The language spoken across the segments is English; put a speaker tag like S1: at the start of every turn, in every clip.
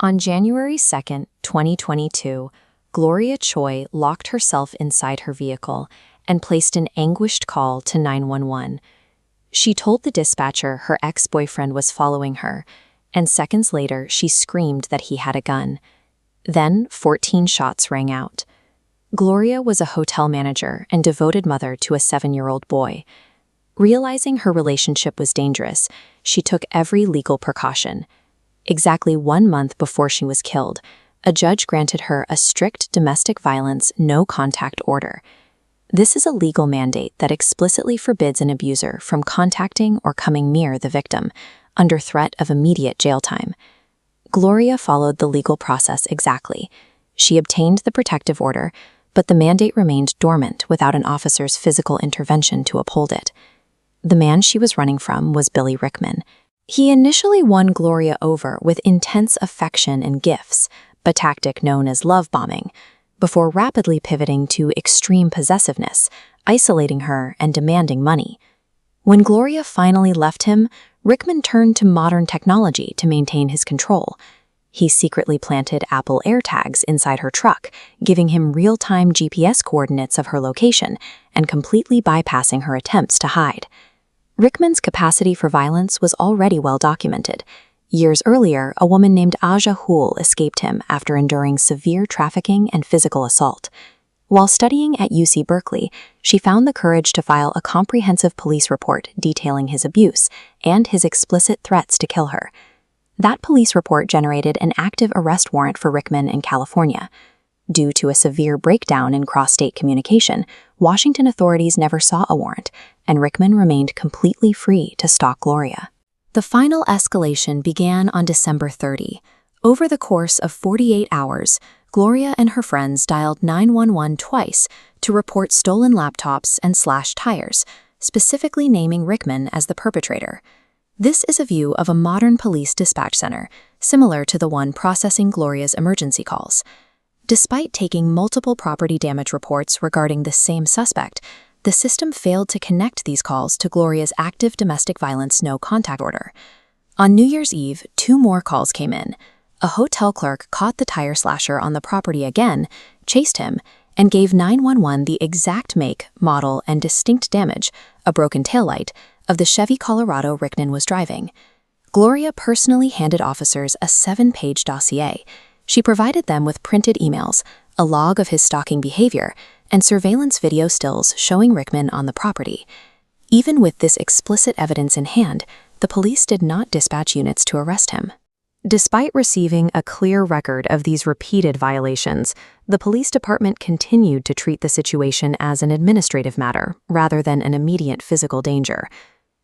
S1: On January 2, 2022, Gloria Choi locked herself inside her vehicle and placed an anguished call to 911. She told the dispatcher her ex-boyfriend was following her, and seconds later she screamed that he had a gun. Then 14 shots rang out. Gloria was a hotel manager and devoted mother to a 7-year-old boy. Realizing her relationship was dangerous, she took every legal precaution. Exactly 1 month before she was killed, a judge granted her a strict domestic violence no-contact order. This is a legal mandate that explicitly forbids an abuser from contacting or coming near the victim, under threat of immediate jail time. Gloria followed the legal process exactly. She obtained the protective order, but the mandate remained dormant without an officer's physical intervention to uphold it. The man she was running from was Billy Rickman. He initially won Gloria over with intense affection and gifts, a tactic known as love bombing, before rapidly pivoting to extreme possessiveness, isolating her and demanding money. When Gloria finally left him, Rickman turned to modern technology to maintain his control. He secretly planted Apple AirTags inside her truck, giving him real-time GPS coordinates of her location and completely bypassing her attempts to hide. Rickman's capacity for violence was already well documented. Years earlier, a woman named Aja Hool escaped him after enduring severe trafficking and physical assault. While studying at UC Berkeley, she found the courage to file a comprehensive police report detailing his abuse and his explicit threats to kill her. That police report generated an active arrest warrant for Rickman in California. Due to a severe breakdown in cross-state communication, Washington authorities never saw a warrant, and Rickman remained completely free to stalk Gloria. The final escalation began on December 30. Over the course of 48 hours, Gloria and her friends dialed 911 twice to report stolen laptops and slashed tires, specifically naming Rickman as the perpetrator. This is a view of a modern police dispatch center, similar to the one processing Gloria's emergency calls. Despite taking multiple property damage reports regarding the same suspect, the system failed to connect these calls to Gloria's active domestic violence no-contact order. On New Year's Eve, 2 more calls came in. A hotel clerk caught the tire slasher on the property again, chased him, and gave 911 the exact make, model, and distinct damage, a broken taillight, of the Chevy Colorado Rickman was driving. Gloria personally handed officers a 7-page dossier. She provided them with printed emails, a log of his stalking behavior, and surveillance video stills showing Rickman on the property. Even with this explicit evidence in hand, the police did not dispatch units to arrest him. Despite receiving a clear record of these repeated violations, the police department continued to treat the situation as an administrative matter rather than an immediate physical danger.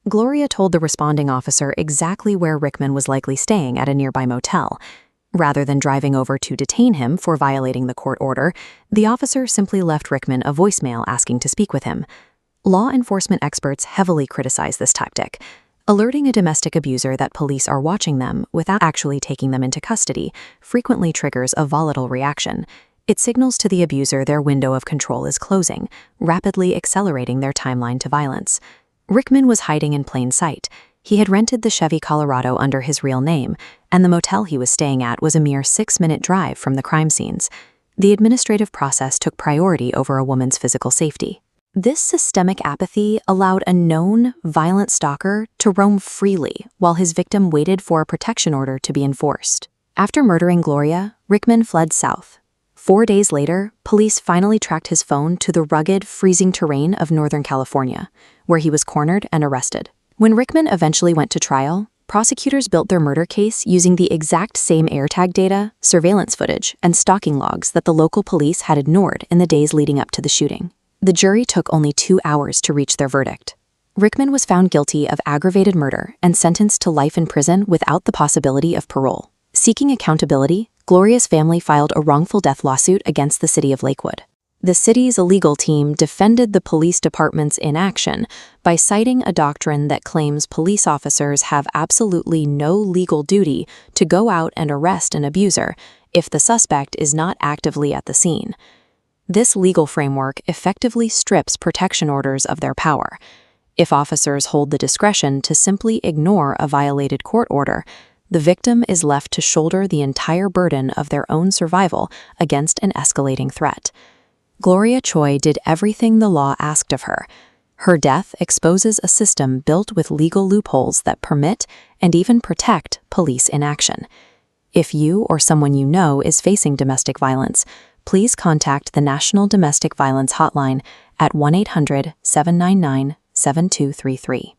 S1: Gloria told the responding officer exactly where Rickman was likely staying at a nearby motel. Rather than driving over to detain him for violating the court order, the officer simply left Rickman a voicemail asking to speak with him. Law enforcement experts heavily criticize this tactic. Alerting a domestic abuser that police are watching them without actually taking them into custody frequently triggers a volatile reaction. It signals to the abuser their window of control is closing, rapidly accelerating their timeline to violence. Rickman was hiding in plain sight. He had rented the Chevy Colorado under his real name, and the motel he was staying at was a mere 6-minute drive from the crime scenes. The administrative process took priority over a woman's physical safety. This systemic apathy allowed a known, violent stalker to roam freely while his victim waited for a protection order to be enforced. After murdering Gloria, Rickman fled south. 4 days later, police finally tracked his phone to the rugged, freezing terrain of Northern California, where he was cornered and arrested. When Rickman eventually went to trial, prosecutors built their murder case using the exact same AirTag data, surveillance footage, and stalking logs that the local police had ignored in the days leading up to the shooting. The jury took only 2 hours to reach their verdict. Rickman was found guilty of aggravated murder and sentenced to life in prison without the possibility of parole. Seeking accountability, Gloria's family filed a wrongful death lawsuit against the city of Lakewood. The city's legal team defended the police department's inaction by citing a doctrine that claims police officers have absolutely no legal duty to go out and arrest an abuser if the suspect is not actively at the scene. This legal framework effectively strips protection orders of their power. If officers hold the discretion to simply ignore a violated court order, The victim is left to shoulder the entire burden of their own survival against an escalating threat. Gloria Choi did everything the law asked of her. Her death exposes a system built with legal loopholes that permit and even protect police inaction. If you or someone you know is facing domestic violence, please contact the National Domestic Violence Hotline at 1-800-799-7233.